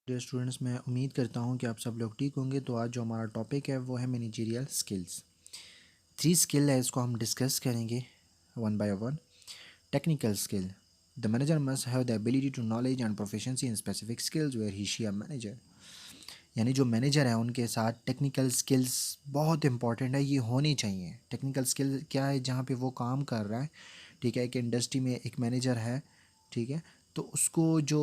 Dear students, मैं उम्मीद करता हूँ कि आप सब लोग ठीक होंगे। तो आज जो हमारा टॉपिक है वो है मैनेजरियल स्किल्स। 3 स्किल है, इसको हम डिस्कस करेंगे one by one. Technical skill, the manager must have the ability to knowledge and proficiency in specific skills where he she a manager. यानी जो मैनेजर है उनके साथ टेक्निकल स्किल्स बहुत इंपॉर्टेंट है, ये होनी चाहिए। टेक्निकल स्किल क्या है, जहाँ पे वो काम कर रहा है, ठीक है। एक इंडस्ट्री में एक मैनेजर है, ठीक है, तो उसको जो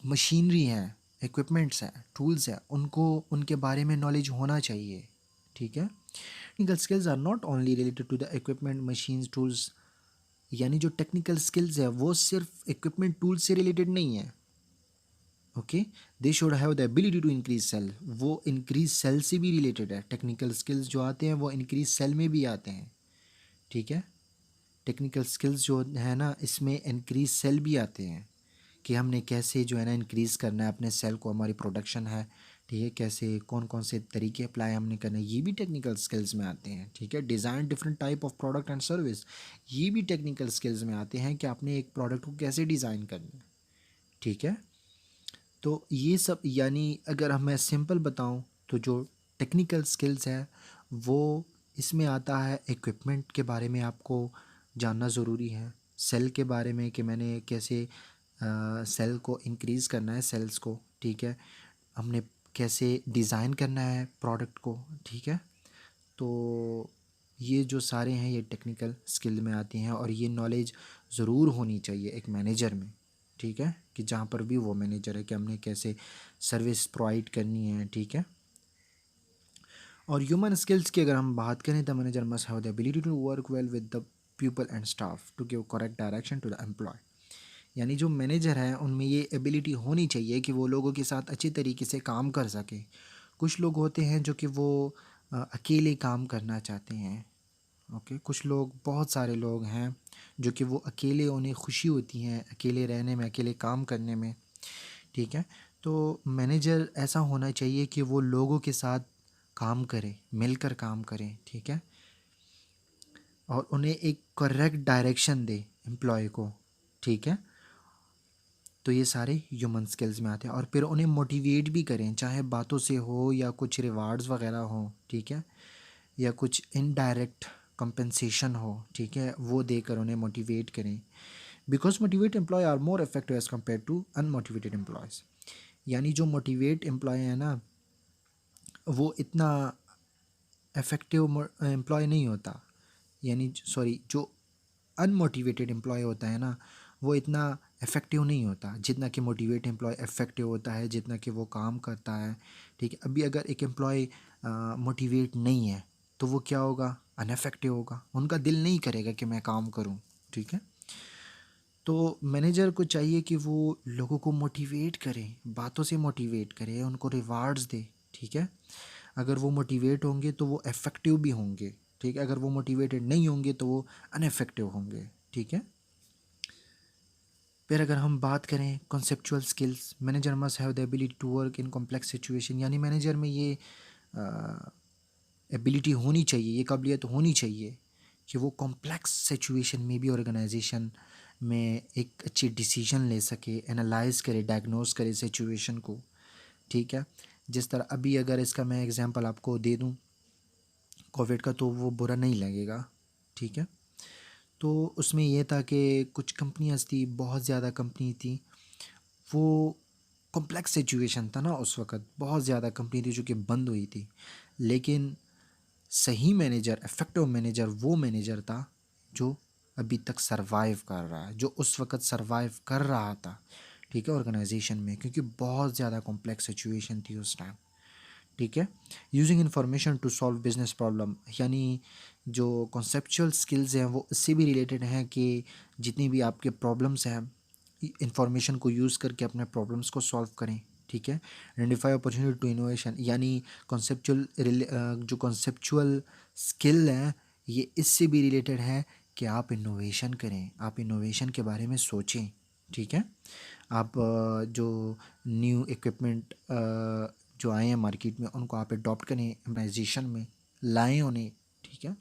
मशीनरी हैं, इक्विपमेंट्स हैं, टूल्स हैं, उनको उनके बारे में नॉलेज होना चाहिए, ठीक है। Technical skills are not only related to the equipment, machines, tools. यानी जो टेक्निकल स्किल्स है वो सिर्फ इक्विपमेंट टूल्स से रिलेटेड नहीं है। Okay, they should have the ability to increase sale. वो इंक्रीज सेल से भी रिलेटेड है। टेक्निकल स्किल्स जो आते हैं वो इंक्रीज सेल में भी आते हैं, ठीक है। टेक्निकल स्किल्स जो है ना, इसमें इंक्रीज सेल भी आते हैं कि हमने कैसे जो है ना इंक्रीज़ करना है अपने सेल को, हमारी प्रोडक्शन है, ठीक है, कैसे कौन कौन से तरीके अप्लाई हमने करना है, ये भी टेक्निकल स्किल्स में आते हैं, ठीक है। Design different type of product and service, ये भी टेक्निकल स्किल्स में आते हैं कि आपने एक प्रोडक्ट को कैसे डिज़ाइन करना है, ठीक है। तो ये सब, यानी अगर मैं सिंपल बताऊँ तो जो टेक्निकल स्किल्स है वो इसमें आता है। इक्विपमेंट के बारे में आपको जानना ज़रूरी है, सेल के बारे में कि मैंने कैसे सेल को इंक्रीज़ करना है, सेल्स को, ठीक है। हमने कैसे डिज़ाइन करना है प्रोडक्ट को, ठीक है। तो ये जो सारे हैं ये टेक्निकल स्किल में आती हैं और ये नॉलेज ज़रूर होनी चाहिए एक मैनेजर में, ठीक है, कि जहाँ पर भी वो मैनेजर है कि हमने कैसे सर्विस प्रोवाइड करनी है, ठीक है। और ह्यूमन स्किल्स की अगर हम बात करें, the manager must have the ability to work well with the people and staff to give correct direction to the employee. यानी जो मैनेजर है उनमें ये एबिलिटी होनी चाहिए कि वो लोगों के साथ अच्छी तरीके से काम कर सके। कुछ लोग होते हैं जो कि वो अकेले काम करना चाहते हैं, ओके। कुछ लोग, बहुत सारे लोग हैं जो कि वो अकेले, उन्हें खुशी होती है अकेले रहने में, अकेले काम करने में, ठीक है। तो मैनेजर ऐसा होना चाहिए कि वो लोगों के साथ काम करे, मिलकर काम करें, ठीक है, और उन्हें एक करेक्ट डायरेक्शन दे एम्प्लॉय को, ठीक है। तो ये सारे ह्यूमन स्किल्स में आते हैं। और फिर उन्हें मोटिवेट भी करें, चाहे बातों से हो या कुछ रिवार्ड्स वगैरह हो, ठीक है, या कुछ इनडायरेक्ट कंपनसेशन हो, ठीक है, वो देकर उन्हें मोटिवेट करें। Because motivate employee are more effective as compare to unmotivated employees. यानी जो मोटिवेट एम्प्लॉय है ना, वो इतना इफेक्टिव एम्प्लॉय नहीं होता। यानी सॉरी, जो अनमोटिवेटेड एम्प्लॉय होता है ना, वो इतना इफेक्टिव नहीं होता जितना कि मोटिवेट एम्प्लॉय इफेक्टिव होता है, जितना कि वो काम करता है, ठीक है। अभी अगर एक एम्प्लॉय मोटिवेट नहीं है तो वो क्या होगा, अनइफेक्टिव होगा, उनका दिल नहीं करेगा कि मैं काम करूं, ठीक है। तो मैनेजर को चाहिए कि वो लोगों को मोटिवेट करे, बातों से मोटिवेट करे, उनको रिवार्ड्स दे, ठीक है। अगर वो मोटिवेट होंगे तो वो इफ़ेक्टिव भी होंगे, ठीक है। अगर वो मोटिवेटेड नहीं होंगे तो वो अनइफेक्टिव होंगे, ठीक है। फिर अगर हम बात करें conceptual skills, manager must have the ability to work in complex situation. यानी मैनेजर में ये एबिलिटी होनी चाहिए, ये काबिलियत होनी चाहिए कि वो कॉम्प्लेक्स सिचुएशन में भी ऑर्गेनाइजेशन में एक अच्छी डिसीजन ले सके, एनालाइज करे, डायग्नोस करे सिचुएशन को, ठीक है। जिस तरह अभी अगर इसका मैं एग्जांपल आपको दे दूं कोविड का, तो वो बुरा नहीं लगेगा, ठीक है। तो उसमें यह था कि कुछ कंपनियां थी, बहुत ज़्यादा कंपनी थी, वो कॉम्प्लेक्स सिचुएशन था ना उस वक़्त, बहुत ज़्यादा कंपनी थी जो कि बंद हुई थी। लेकिन सही मैनेजर, इफेक्टिव मैनेजर वो मैनेजर था जो अभी तक सरवाइव कर रहा है, जो उस वक़्त सरवाइव कर रहा था, ठीक है, ऑर्गेनाइजेशन में, क्योंकि बहुत ज़्यादा कॉम्प्लेक्स सिचुएशन थी उस टाइम, ठीक है। Using information to solve business problem, यानी जो कॉन्सेप्चुअल स्किल्स हैं वो इससे भी रिलेटेड हैं कि जितनी भी आपके प्रॉब्लम्स हैं, इंफॉर्मेशन को यूज़ करके अपने प्रॉब्लम्स को सॉल्व करें, ठीक है। आइडेंटिफाई अपॉर्चुनिटी टू इनोवेशन, यानी कॉन्सेप्चुअल, जो कॉन्सेप्चुअल स्किल है ये इससे भी रिलेटेड है कि आप इनोवेशन करें, आप इनोवेशन के बारे में सोचें, ठीक है। आप जो न्यू इक्विपमेंट जो आए हैं मार्केट में उनको आप अडॉप्ट करें, ऑर्गेनाइजेशन में लाएं उन्हें, ठीक है।